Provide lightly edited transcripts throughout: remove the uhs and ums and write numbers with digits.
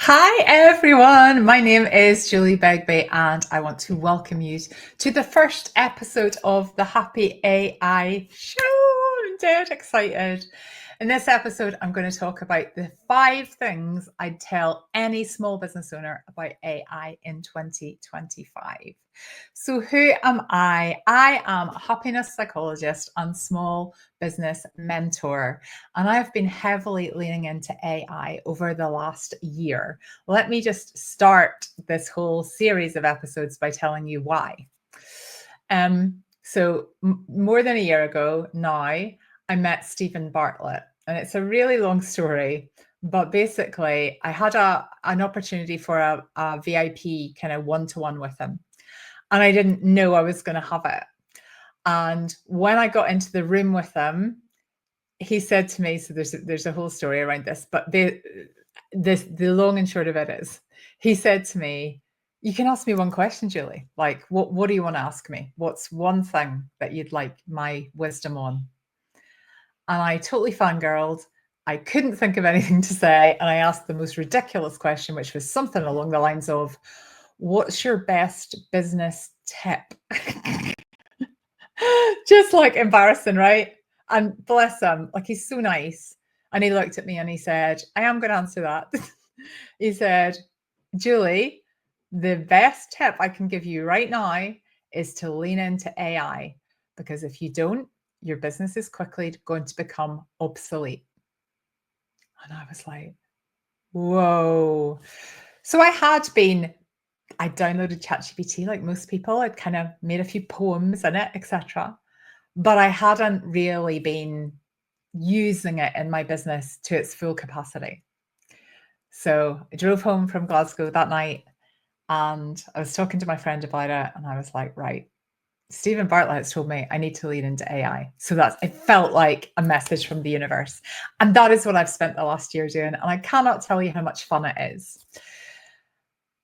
Hi everyone, my name is Julie Begbie and I want to welcome you to the first episode of the Happy AI Show. I'm dead excited. In this episode, I'm going to talk about the 5 things I'd tell any small business owner about AI in 2025. So, who am I? I am a happiness psychologist and small business mentor, and I've been heavily leaning into AI over the last year. Let me just start this whole series of episodes by telling you why. More than a year ago now, I met Stephen Bartlett, and it's a really long story. But basically, I had an opportunity for a VIP kind of one-to-one with him, and I didn't know I was going to have it. And when I got into the room with him, he said to me, so there's a whole story around this, but the long and short of it is, he said to me, "You can ask me one question, Julie. Like, what do you want to ask me? What's one thing that you'd like my wisdom on?" And I totally fangirled. I couldn't think of anything to say, and I asked the most ridiculous question, which was something along the lines of, "What's your best business tip?" Just like embarrassing, right? And bless him, like he's so nice. And he looked at me and he said, "I am going to answer that." He said, "Julie, the best tip I can give you right now is to lean into AI, because if you don't, your business is quickly going to become obsolete." And I was like, whoa. So I downloaded ChatGPT like most people. I'd kind of made a few poems in it, etc. But I hadn't really been using it in my business to its full capacity. So I drove home from Glasgow that night and I was talking to my friend about it, and I was like, right, Stephen Bartlett has told me I need to lean into AI. So it felt like a message from the universe. And that is what I've spent the last year doing. And I cannot tell you how much fun it is.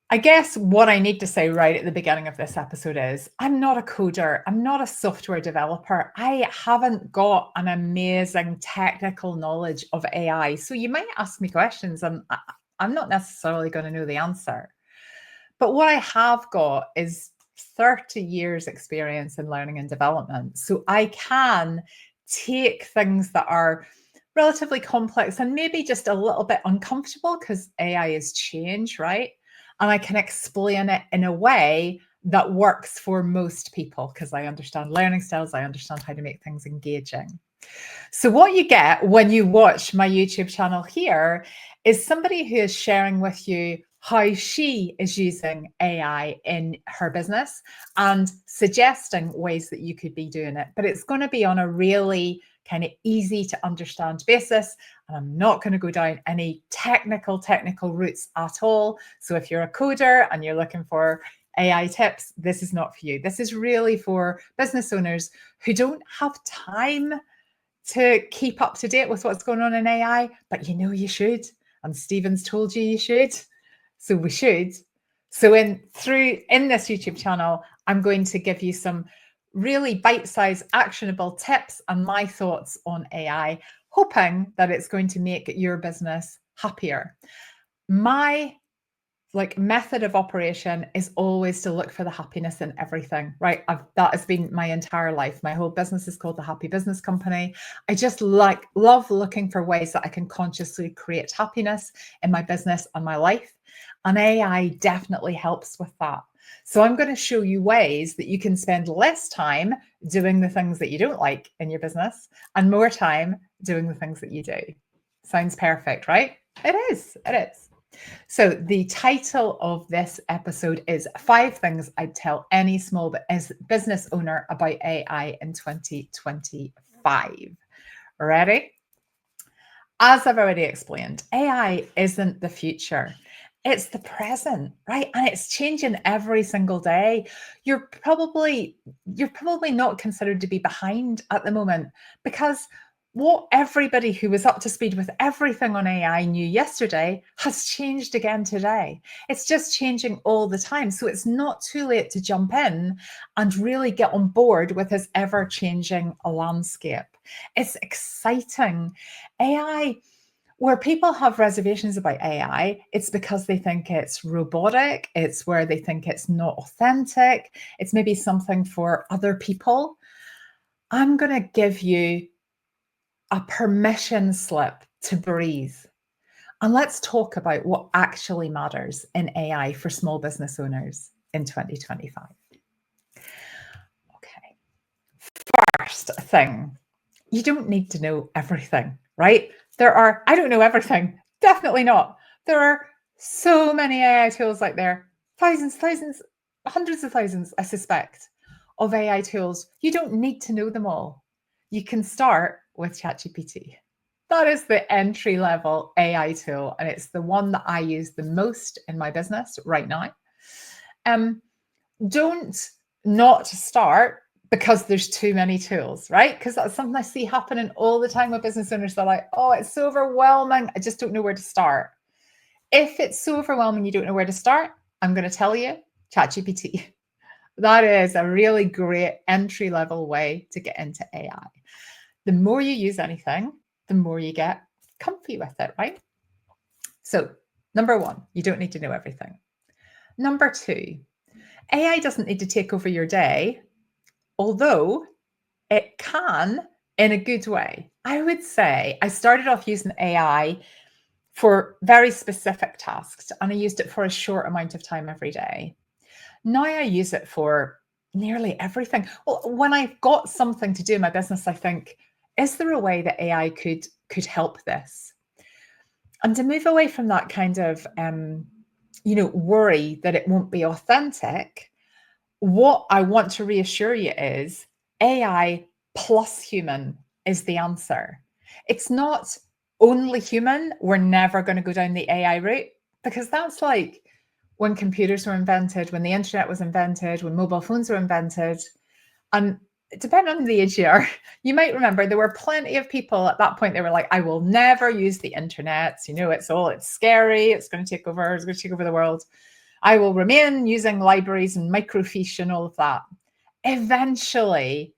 I guess what I need to say right at the beginning of this episode is I'm not a coder. I'm not a software developer. I haven't got an amazing technical knowledge of AI. So you might ask me questions and I'm not necessarily going to know the answer. But what I have got is 30 years experience in learning and development. So I can take things that are relatively complex and maybe just a little bit uncomfortable because AI is change, right? And I can explain it in a way that works for most people because I understand learning styles, I understand how to make things engaging. So, what you get when you watch my YouTube channel here is somebody who is sharing with you how she is using AI in her business and suggesting ways that you could be doing it. But it's going to be on a really kind of easy to understand basis. And I'm not going to go down any technical routes at all. So, if you're a coder and you're looking for AI tips, this is not for you. This is really for business owners who don't have time to keep up to date with what's going on in AI, but you know you should. And Stephen's told you should. So we should. So in this YouTube channel, I'm going to give you some really bite-sized actionable tips and my thoughts on AI, hoping that it's going to make your business happier. My method of operation is always to look for the happiness in everything, right? That has been my entire life. My whole business is called the Happy Business Company. I just love looking for ways that I can consciously create happiness in my business and my life. And AI definitely helps with that. So I'm going to show you ways that you can spend less time doing the things that you don't like in your business and more time doing the things that you do. Sounds perfect, right? It is. It is. So the title of this episode is 5 Things I'd Tell Any Small Business Owner About AI in 2025. Ready? As I've already explained, AI isn't the future. It's the present, right? And it's changing every single day. You're probably not considered to be behind at the moment because what everybody who was up to speed with everything on AI knew yesterday has changed again today. It's just changing all the time. So it's not too late to jump in and really get on board with this ever-changing landscape. It's exciting. AI, Where people have reservations about AI, it's because they think it's robotic, it's where they think it's not authentic, it's maybe something for other people. I'm going to give you a permission slip to breathe. And let's talk about what actually matters in AI for small business owners in 2025. Okay. First thing, you don't need to know everything, right? I don't know everything. Definitely not. There are so many AI tools out there, thousands, hundreds of thousands, I suspect, of AI tools. You don't need to know them all. You can start with ChatGPT. That is the entry level AI tool, and it's the one that I use the most in my business right now. Don't not start because there's too many tools, right? Because that's something I see happening all the time with business owners. They're like, oh, it's so overwhelming. I just don't know where to start. If it's so overwhelming, you don't know where to start, I'm going to tell you, ChatGPT. That is a really great entry level way to get into AI. The more you use anything, the more you get comfy with it, right? So, number one, you don't need to know everything. Number two, AI doesn't need to take over your day, although it can in a good way. I would say I started off using AI for very specific tasks, and I used it for a short amount of time every day. Now I use it for nearly everything. Well, when I've got something to do in my business, I think, is there a way that AI could help this? And to move away from that kind of worry that it won't be authentic, what I want to reassure you is AI plus human is the answer. It's not only human. We're never going to go down the AI route, because that's like when computers were invented, when the internet was invented, when mobile phones were invented. And depending on the age you are, you might remember there were plenty of people at that point. They were like, I will never use the internet. It's scary. It's going to take over. It's going to take over the world. I will remain using libraries and microfiche and all of that. Eventually,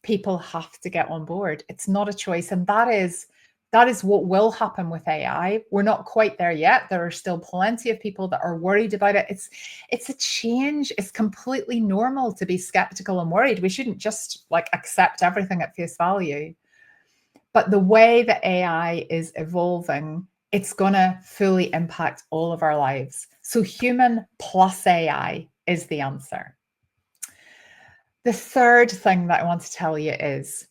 people have to get on board. It's not a choice. And that is what will happen with AI. We're not quite there yet. There are still plenty of people that are worried about it. It's a change. It's completely normal to be skeptical and worried. We shouldn't just accept everything at face value. But the way that AI is evolving, it's going to fully impact all of our lives. So human plus AI is the answer. The third thing that I want to tell you is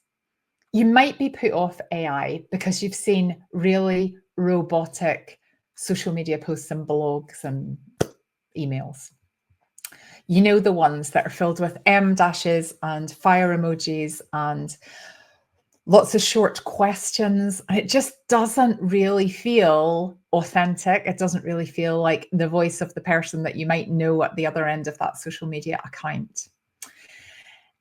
you might be put off AI because you've seen really robotic social media posts and blogs and emails. You know, the ones that are filled with M dashes and fire emojis and lots of short questions. And it just doesn't really feel authentic. It doesn't really feel like the voice of the person that you might know at the other end of that social media account.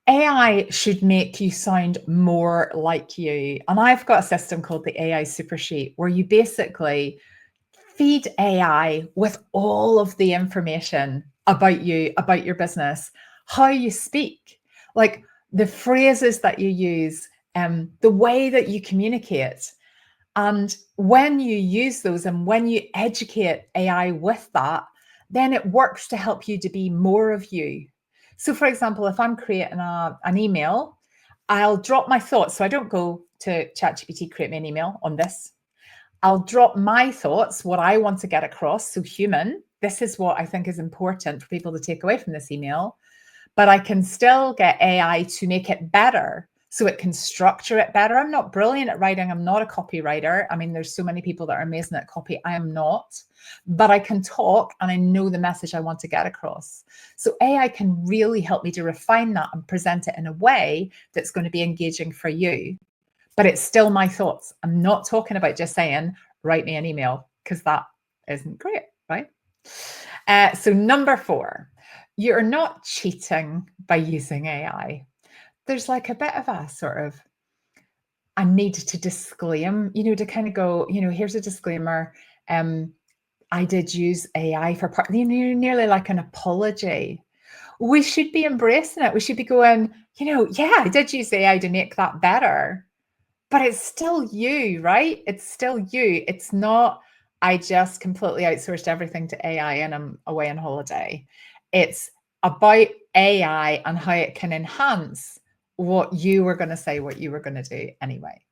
AI should make you sound more like you. And I've got a system called the AI Super Sheet, where you basically feed AI with all of the information about you, about your business, how you speak, like the phrases that you use, the way that you communicate. And when you use those and when you educate AI with that, then it works to help you to be more of you. So for example, if I'm creating an email, I'll drop my thoughts. So I don't go to ChatGPT, create me an email on this. I'll drop my thoughts, what I want to get across. So human, this is what I think is important for people to take away from this email. But I can still get AI to make it better, so it can structure it better. I'm not brilliant at writing. I'm not a copywriter. I mean, there's so many people that are amazing at copy. I am not, but I can talk and I know the message I want to get across. So AI can really help me to refine that and present it in a way that's going to be engaging for you. But it's still my thoughts. I'm not talking about just saying, write me an email, because that isn't great, right? So number 4, you're not cheating by using AI. There's like a bit of a sort of a need to disclaim, to kind of go, here's a disclaimer. I did use AI for part, nearly like an apology. We should be embracing it. We should be going, yeah, I did use AI to make that better. but it's still you, right? It's still you. It's not, I just completely outsourced everything to AI and I'm away on holiday. It's about AI and how it can enhance what you were going to say, what you were going to do anyway.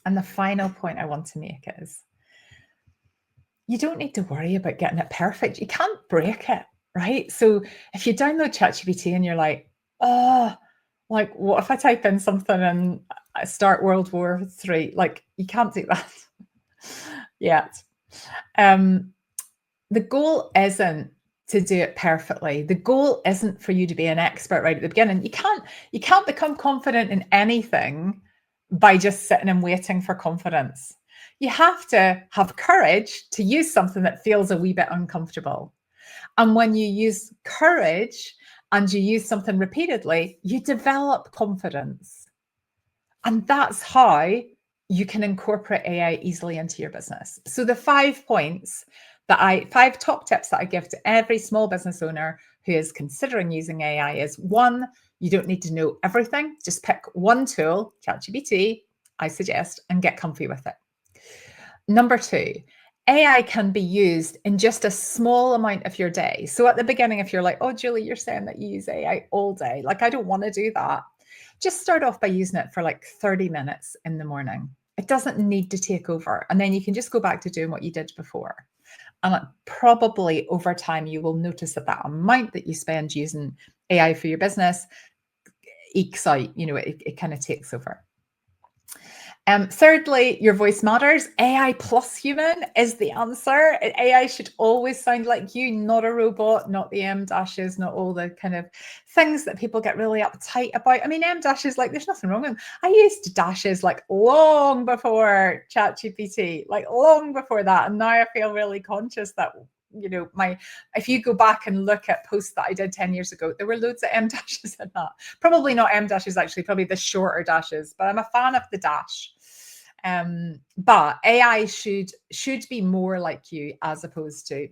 And the final point I want to make is you don't need to worry about getting it perfect. You can't break it, right? So if you download ChatGPT and you're like, oh, like what if I type in something and I start World War III? Like you can't do that yet. The goal isn't to do it perfectly. The goal isn't for you to be an expert right at the beginning. You can't become confident in anything by just sitting and waiting for confidence. You have to have courage to use something that feels a wee bit uncomfortable. And when you use courage and you use something repeatedly, you develop confidence. And that's how you can incorporate AI easily into your business. So the 5 points five top tips that I give to every small business owner who is considering using AI is: 1, you don't need to know everything. Just pick one tool, ChatGPT, I suggest, and get comfy with it. Number 2, AI can be used in just a small amount of your day. So at the beginning, if you're like, oh, Julie, you're saying that you use AI all day. Like, I don't want to do that. Just start off by using it for like 30 minutes in the morning. It doesn't need to take over. And then you can just go back to doing what you did before. And probably over time, you will notice that that amount that you spend using AI for your business ekes out, it kind of takes over. Thirdly, your voice matters. AI plus human is the answer. AI should always sound like you, not a robot, not the M dashes, not all the kind of things that people get really uptight about. I mean, M dashes, like there's nothing wrong with them. I used dashes like long before ChatGPT, like long before that. And now I feel really conscious that if you go back and look at posts that I did 10 years ago, there were loads of M dashes in that. Probably not M dashes, actually, probably the shorter dashes, but I'm a fan of the dash. But AI should be more like you as opposed to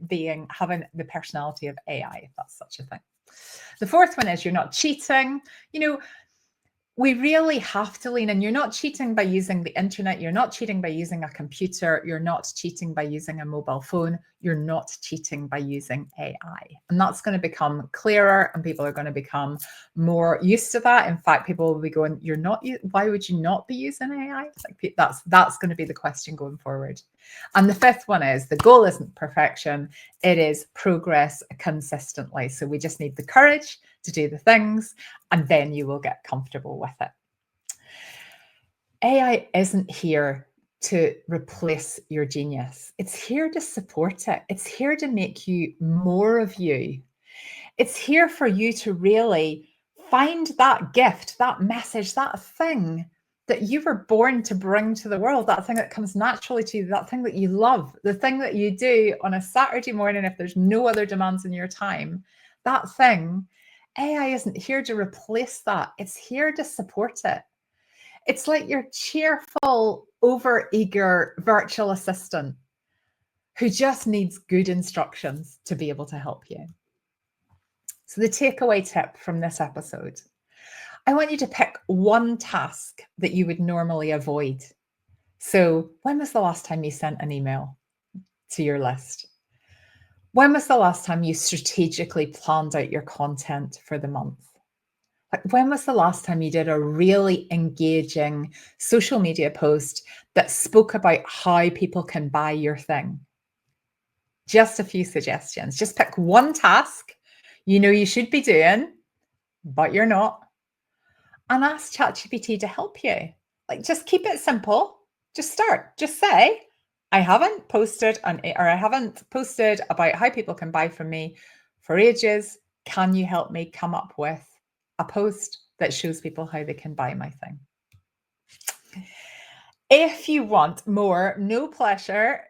having the personality of AI, if that's such a thing. The fourth one is you're not cheating. We really have to lean in. You're not cheating by using the internet. You're not cheating by using a computer. You're not cheating by using a mobile phone. You're not cheating by using AI. And that's going to become clearer and people are going to become more used to that. In fact, people will be going, why would you not be using AI? Like that's going to be the question going forward. And the fifth one is the goal isn't perfection. It is progress consistently. So we just need the courage to do the things, and then you will get comfortable with it. AI isn't here to replace your genius. It's here to support it. It's here to make you more of you. It's here for you to really find that gift, that message, that thing that you were born to bring to the world, that thing that comes naturally to you, that thing that you love, the thing that you do on a Saturday morning if there's no other demands in your time, that thing. AI isn't here to replace that. It's here to support it. It's like your cheerful, over-eager virtual assistant who just needs good instructions to be able to help you. So the takeaway tip from this episode, I want you to pick one task that you would normally avoid. So when was the last time you sent an email to your list? When was the last time you strategically planned out your content for the month? Like, when was the last time you did a really engaging social media post that spoke about how people can buy your thing? Just a few suggestions. Just pick one task you should be doing, but you're not, and ask ChatGPT to help you. Like, just keep it simple. Just start. Just say, I haven't posted about how people can buy from me for ages. Can you help me come up with a post that shows people how they can buy my thing? If you want more, no pressure,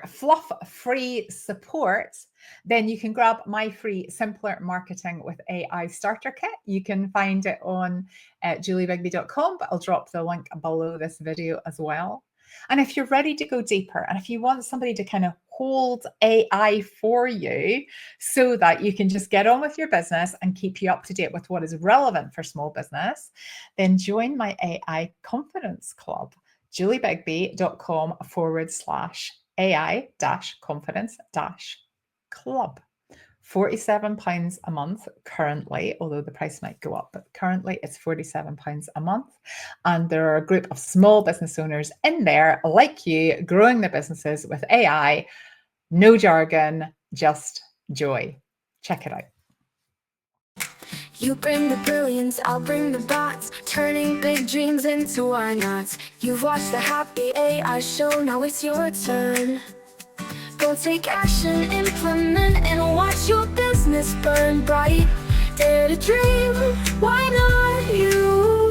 fluff-free support, then you can grab my free Simpler Marketing with AI Starter Kit. You can find it on juliebegbie.com, but I'll drop the link below this video as well. And if you're ready to go deeper, and if you want somebody to kind of hold AI for you so that you can just get on with your business and keep you up to date with what is relevant for small business, then join my AI Confidence Club, juliebegbie.com/AI-confidence-club. £47 a month currently, although the price might go up, but currently it's £47 a month. And there are a group of small business owners in there like you, growing their businesses with AI. No jargon, just joy. Check it out. You bring the brilliance, I'll bring the bots, turning big dreams into why nots. You've watched the happy AI show, now it's your turn. Go take action, implement, and watch your business burn bright. Dare to dream, why not you?